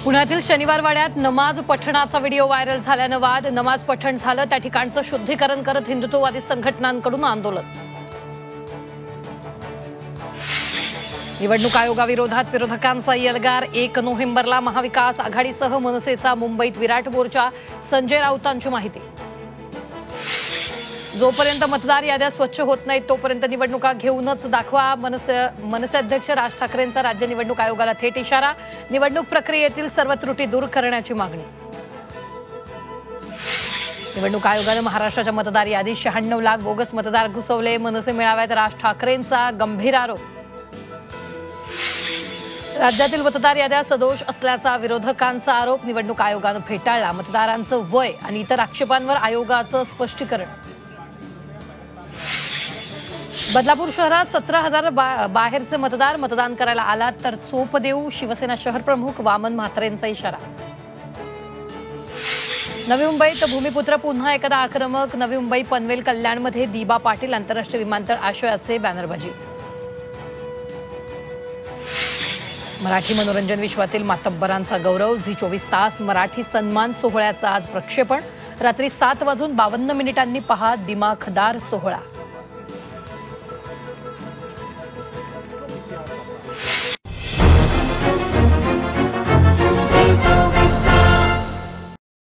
पुण्यातील शनिवार वाड्यात नमाज पठणाचा व्हिडिओ व्हायरल झाल्यानं वाद. नमाज पठण झालं त्या ठिकाणचं शुद्धीकरण करत हिंदुत्ववादी संघटनांकडून आंदोलन. निवडणूक आयोगाविरोधात विरोधकांचा यलगार. 1 नोव्हेंबरला महाविकास आघाडीसह मनसेचा मुंबईत विराट मोर्चा. संजय राऊतांची माहिती. जोपर्यंत मतदार याद्या स्वच्छ होत नाहीत तोपर्यंत निवडणुका घेऊनच दाखवा. मनसे अध्यक्ष राज ठाकरेंचा राज्य निवडणूक आयोगाला थेट इशारा. निवडणूक प्रक्रियेतील सर्व त्रुटी दूर करण्याची मागणी. निवडणूक आयोगानं महाराष्ट्राच्या मतदार यादीत 96 लाख बोगस मतदार घुसवले. मनसे मेळाव्यात राज ठाकरेंचा गंभीर आरोप. राज्यातील मतदार याद्या सदोष असल्याचा विरोधकांचा आरोप. निवडणूक आयोगानं फेटाळला मतदारांचं वय आणि इतर आक्षेपांवर आयोगाचं स्पष्टीकरण. बदलापूर शहरात 17,000 बाहेरचे मतदार. मतदान करायला आलात तर चोप देऊ. शिवसेना शहर प्रमुख वामन म्हात्रेंचा इशारा. नवी मुंबईत भूमिपुत्र पुन्हा एकदा आक्रमक. नवी मुंबई पनवेल कल्याणमध्ये दिबा पाटील आंतरराष्ट्रीय विमानतळ आशयाचे बॅनरबाजी. मराठी मनोरंजन विश्वातील मातब्बरांचा गौरव. झी 24 तास मराठी सन्मान सोहळ्याचा आज प्रक्षेपण. रात्री 7:52 पहा दिमाखदार सोहळा.